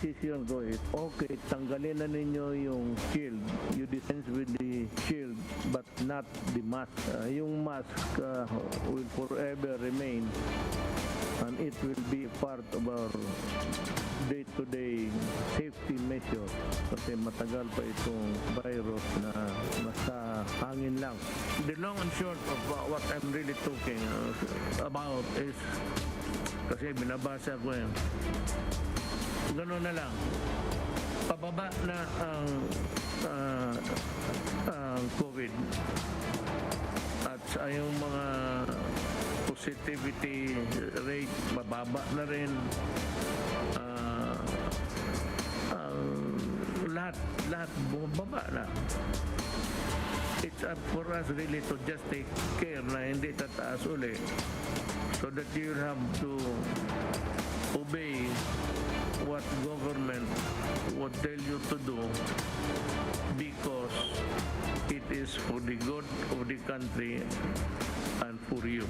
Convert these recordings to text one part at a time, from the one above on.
decision ko is, okay, tanggalin na ninyo yung shield. You dispense with the shield, but not the mask. Yung mask will forever remain, and it will be part of our day-to-day safety measure. Kasi matagal pa itong virus na basta hangin lang. The long and short of what I'm really talking about is, kasi binabasa ko gano'n na lang. Pababa na ang COVID at yung mga positivity rate mababa na rin. Lahat bumababa na. It's up for us really to just take care na hindi tataas uli, so that you have to obey what government would tell you to do, because it is for the good of the country and for you.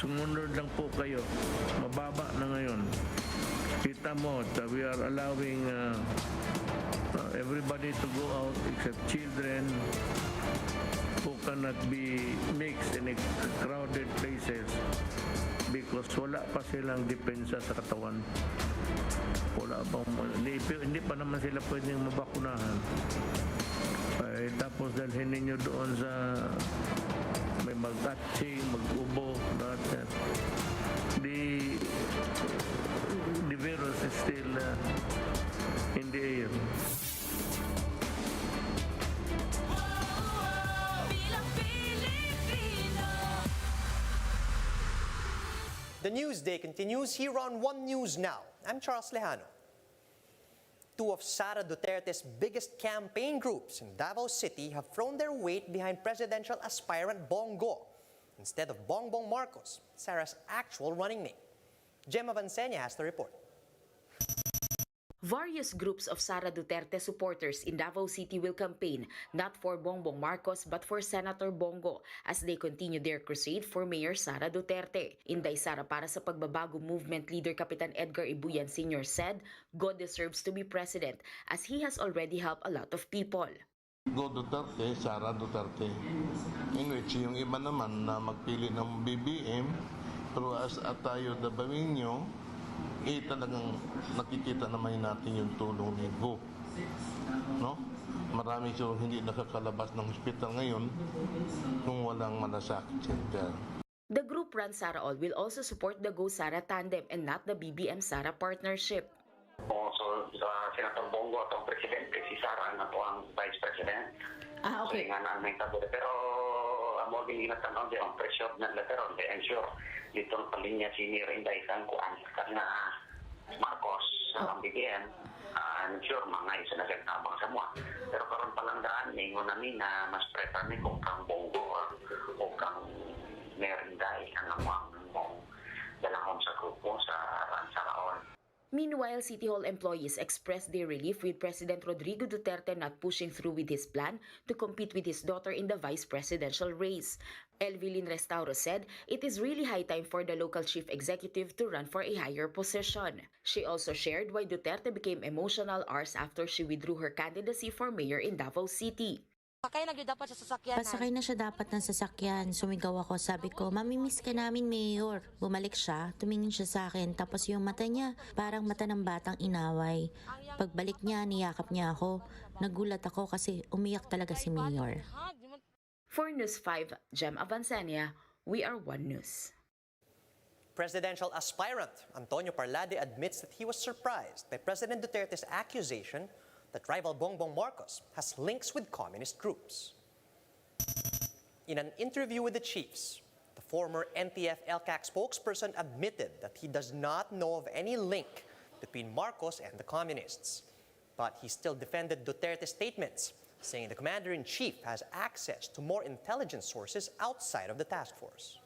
Sumunod lang po kayo. Mababa na ngayon. Kita mo, we are allowing everybody to go out except children who cannot be mixed in crowded places because wala pa silang depensa sa katawan. Hindi pa naman sila pwedeng mabakunahan. Tapos dalhin ninyo doon sa may mag-atching, mag-ubo, lahat yan. The virus is still in the air. The Newsday continues here on One News Now. I'm Charles Lejano. Two of Sara Duterte's biggest campaign groups in Davao City have thrown their weight behind presidential aspirant Bong Go instead of Bong Marcos, Sara's actual running name. Gemma Vansenia has the report. Various groups of Sara Duterte supporters in Davao City will campaign not for Bong Marcos but for Senator Bongo as they continue their crusade for Mayor Sara Duterte. Inday Sara para sa Pagbabago Movement leader Kapitan Edgar Ibuyan Sr. said, God deserves to be president as he has already helped a lot of people. Go Duterte, Sara Duterte. In which yung iba naman na magpili ng BBM, pero as tayo Dabawenyo, talagang nakikita naman natin yung tulong ni Go. No? Marami siya hindi nakakalabas ng hospital ngayon kung walang malasakit siya. The group Run Sara All will also support the Go Sara tandem and not the BBM Sara partnership. So, Senator Bongo at ang presidente, si Sara na po ang vice president. Okay. So, nga namin tabi. Pero, mo ginatanaw di ang pressure na lateral. I'm sure dito ang palinya si Mirinda isang kuan karena Marcos ang BBM. I'm sure mga isa na tabang sa mga. Pero karon palandaan ni ngo namin na mas prefer ni kung kang Bongo o kang Mirinda ang amang mong dalahon sa grupo sa Sara All. Meanwhile, City Hall employees expressed their relief with President Rodrigo Duterte not pushing through with his plan to compete with his daughter in the vice presidential race. Elvilin Restauro said it is really high time for the local chief executive to run for a higher position. She also shared why Duterte became emotional hours after she withdrew her candidacy for mayor in Davao City. Pasakay na dapat sa sasakyan. Pasakay na siya dapat ng sasakyan. Sumigaw ako, sabi ko, mamimiss ka namin, Mayor. Bumalik siya, tumingin siya sa akin, tapos yung mata niya, parang mata ng batang inaway. Pagbalik niya, niyakap niya ako. Nagulat ako kasi umiyak talaga si Mayor. For News 5, Gemma Vansenia, we are One News. Presidential aspirant Antonio Parlade admits that he was surprised by President Duterte's accusation that rival Bong Marcos has links with communist groups. In an interview with the chiefs, the former NTF-LCAC spokesperson admitted that he does not know of any link between Marcos and the communists. But he still defended Duterte's statements, saying the commander-in-chief has access to more intelligence sources outside of the task force.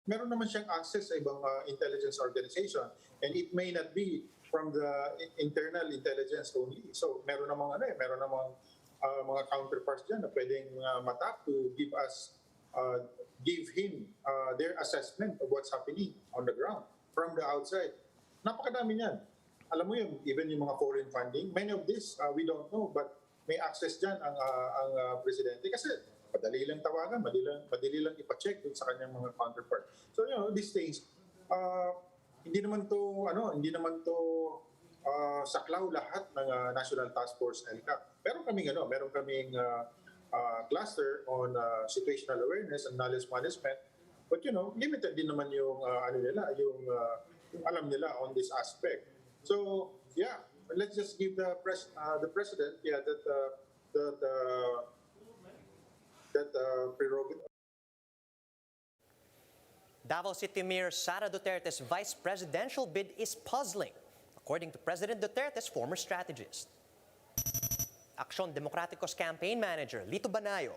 Meron naman siyang access sa ibang intelligence organization, and it may not be from the internal intelligence only. So meron namang mga counterparts diyan na pwedeng matap to give him their assessment of what's happening on the ground from the outside. Napakadami niyan. Alam mo yun, even yung mga foreign funding, many of this we don't know, but may access dyan ang presidente kasi madali lang tawagan, madali lang ipa-check dun sa kanyang mga counterpart. So these things, hindi naman to saklaw lahat ng National Task Force NCAP. Meron kaming cluster on situational awareness and knowledge management. But limited din naman yung yung alam nila on this aspect. So yeah, let's just give the president that prerogative. Davao City Mayor Sara Duterte's vice presidential bid is puzzling, according to President Duterte's former strategist. Aksyon Demokratikos campaign manager Lito Banayo,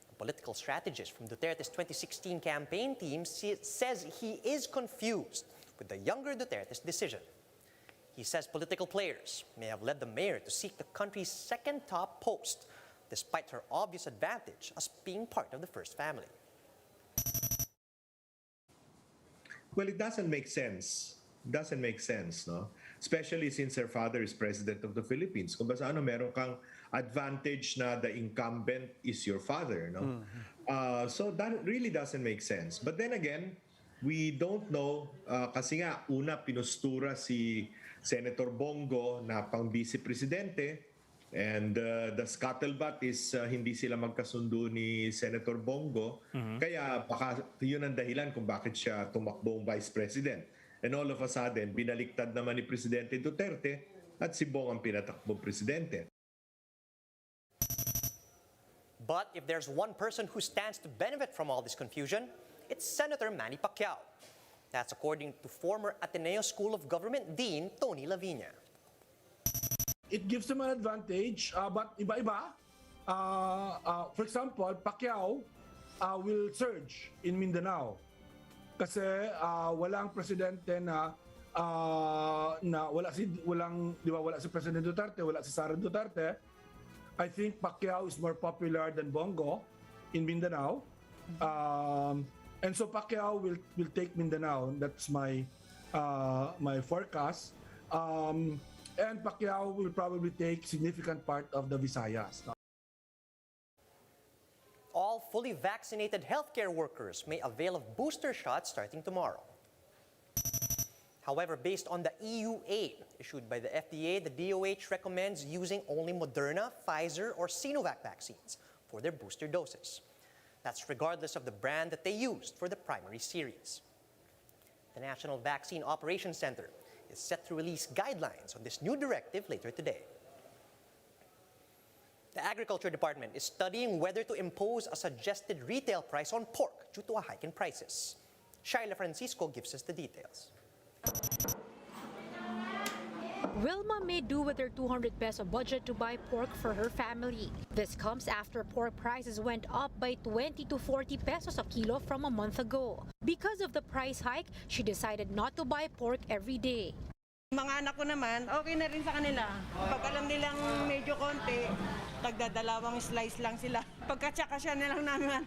a political strategist from Duterte's 2016 campaign team, says he is confused with the younger Duterte's decision. He says political players may have led the mayor to seek the country's second top post, despite her obvious advantage as being part of the first family. Well, it doesn't make sense. Doesn't make sense, no? Especially since her father is president of the Philippines. Kung basta meron kang advantage na the incumbent is your father, no? So that really doesn't make sense. But then again, we don't know kasi nga una pinustura si Senator Bong Go na pang vice presidente, and the scuttlebutt is hindi sila magkasundo ni Senator Bong Go. Kaya baka yun ang dahilan kung bakit siya tumakbong vice president. And all of a sudden, binaliktad naman ni Presidente Duterte at si Bong ang pinatakbong presidente. But if there's one person who stands to benefit from all this confusion, it's Senator Manny Pacquiao. That's according to former Ateneo School of Government Dean Tony Laviña. It gives them an advantage, but iba-iba. For example, Pacquiao will surge in Mindanao kasi walang presidente na wala si President Duterte, wala si Sara Duterte. I think Pacquiao is more popular than Bong Go in Mindanao. And so Pacquiao will take Mindanao. That's my forecast. And Pacquiao will probably take significant part of the Visayas. All fully vaccinated healthcare workers may avail of booster shots starting tomorrow. However, based on the EU aid issued by the FDA, the DOH recommends using only Moderna, Pfizer, or Sinovac vaccines for their booster doses. That's regardless of the brand that they used for the primary series. The National Vaccine Operations Center is set to release guidelines on this new directive later today. The Agriculture Department is studying whether to impose a suggested retail price on pork due to a hike in prices. Shaila Francisco gives us the details. Wilma made do with her 200 peso budget to buy pork for her family. This comes after pork prices went up by 20 to 40 pesos a kilo from a month ago. Because of the price hike, she decided not to buy pork every day. Mga anak ko naman, okay na rin sa kanila. Pag alam nilang medyo konti, tagdadalawang slice lang sila. Pagkatsakasya na lang namin.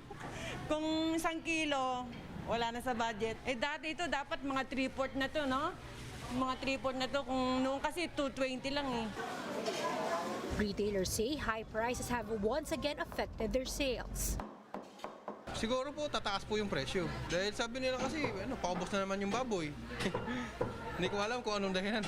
Kung 1 kilo, wala na sa budget. Dati ito dapat mga 3/4 na to, no? Mga 3/4 na to, kung noon kasi 220 lang eh. Retailers say high prices have once again affected their sales. Siguro po tataas po yung presyo. Dahil sabi nila kasi, paubos na naman yung baboy. Hindi ko alam kung anong dahilan.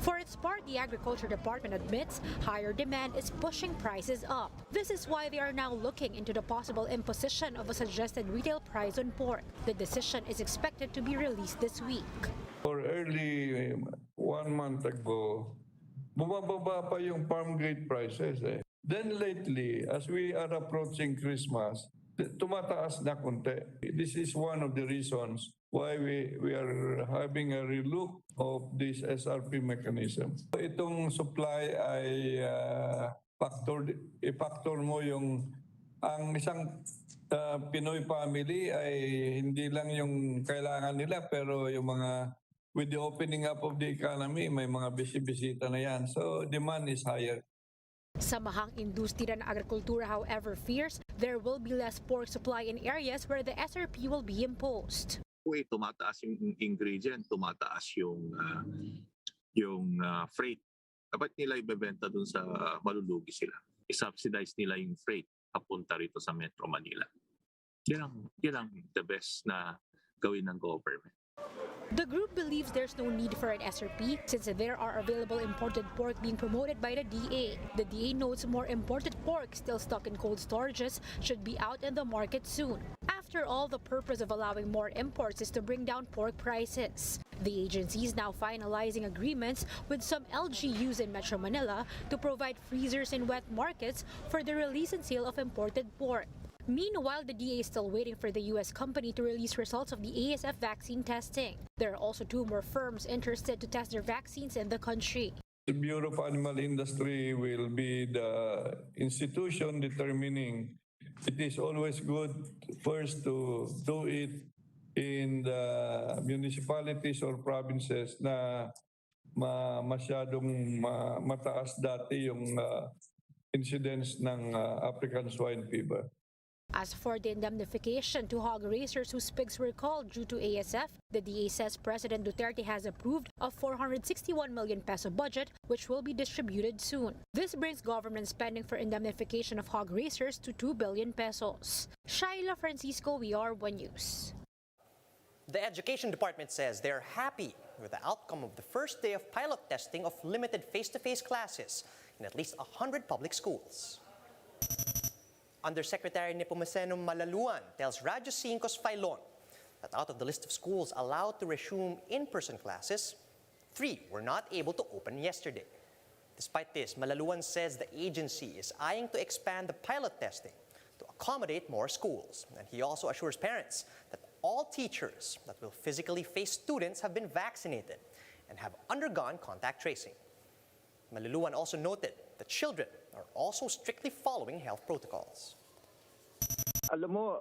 For its part, the Agriculture Department admits higher demand is pushing prices up. This is why they are now looking into the possible imposition of a suggested retail price on pork. The decision is expected to be released this week. For early 1 month ago, bumababa pa yung farm gate prices eh. Then lately, as we are approaching Christmas, tumataas na konti. This is one of the reasons why we are having a relook of this SRP mechanism. Itong supply ay i-factor mo yung ang isang Pinoy family ay hindi lang yung kailangan nila pero yung mga with the opening up of the economy may mga bisita na yan. So demand is higher. Samahang Industriya ng Agrikultura, however, fears there will be less pork supply in areas where the SRP will be imposed. tumataas yung ingredient, tumataas yung freight. Dapat nila ibebenta dun sa malulugi sila. I-subsidize nila yung freight papunta rito sa Metro Manila. Yan ang the best na gawin ng government. The group believes there's no need for an SRP since there are available imported pork being promoted by the DA. The DA notes more imported pork still stuck in cold storages should be out in the market soon. After all, the purpose of allowing more imports is to bring down pork prices. The agency is now finalizing agreements with some LGUs in Metro Manila to provide freezers in wet markets for the release and sale of imported pork. Meanwhile, the DA is still waiting for the U.S. company to release results of the ASF vaccine testing. There are also 2 more firms interested to test their vaccines in the country. The Bureau of Animal Industry will be the institution determining. It is always good first to do it in the municipalities or provinces na masyadong mataas dati yung incidence ng African swine fever. As for the indemnification to hog raisers whose pigs were culled due to ASF, the DA says President Duterte has approved a 461 million peso budget which will be distributed soon. This brings government spending for indemnification of hog raisers to 2 billion pesos. Shaila Francisco, WR1 News. The Education Department says they're happy with the outcome of the first day of pilot testing of limited face-to-face classes in at least 100 public schools. Undersecretary Nepomuceno Malaluan tells Radyo 5's Filon that out of the list of schools allowed to resume in-person classes, 3 were not able to open yesterday. Despite this, Malaluan says the agency is eyeing to expand the pilot testing to accommodate more schools. And he also assures parents that all teachers that will physically face students have been vaccinated and have undergone contact tracing. Malaluan also noted that children are also strictly following health protocols. Alam mo,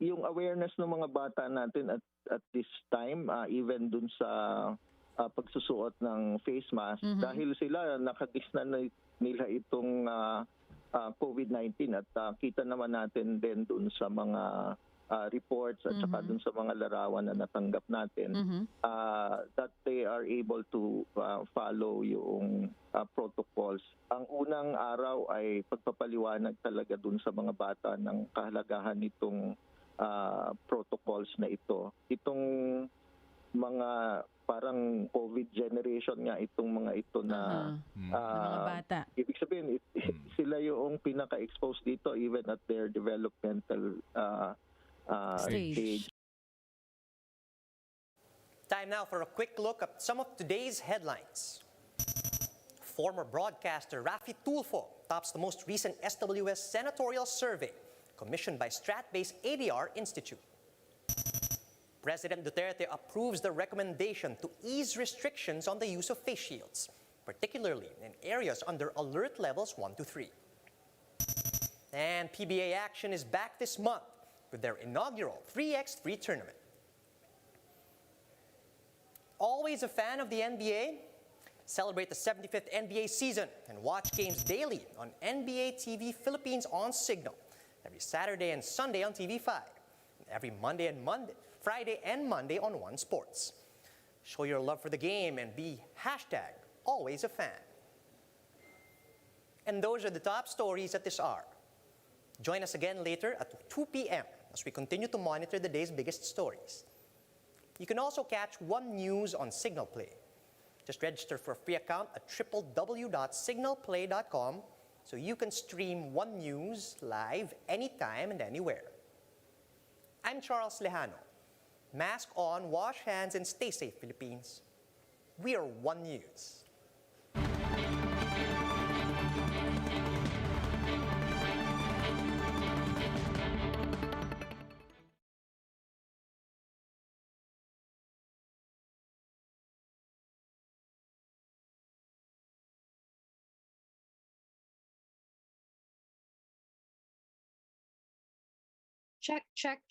yung awareness ng mga bata natin at this time, even dun sa pagsusuot ng face mask, dahil sila nakagisna na nila itong COVID-19 at kita naman natin din dun sa mga reports at saka dun sa mga larawan na natanggap natin that they are able to follow yung protocols. Ang unang araw ay pagpapaliwanag talaga dun sa mga bata ng kahalagahan nitong protocols na ito. Itong mga parang COVID generation nga itong mga ito na mga bata. Ibig sabihin sila yung pinaka-exposed dito even at their developmental stage. Time now for a quick look at some of today's headlines. Former broadcaster Rafi Tulfo tops the most recent SWS senatorial survey commissioned by Strat-based ADR Institute. President Duterte approves the recommendation to ease restrictions on the use of face shields, particularly in areas under alert levels 1 to 3. And PBA action is back this month with their inaugural 3x3 tournament. Always a fan of the NBA? Celebrate the 75th NBA season and watch games daily on NBA TV Philippines on Signal every Saturday and Sunday on TV5, and every Friday and Monday on One Sports. Show your love for the game and be #always a fan. And those are the top stories at this hour. Join us again later at 2 p.m. as we continue to monitor the day's biggest stories. You can also catch One News on Signal Play. Just register for a free account at www.signalplay.com so you can stream One News live anytime and anywhere. I'm Charles Lejano. Mask on, wash hands, and stay safe, Philippines. We are One News. Check, check.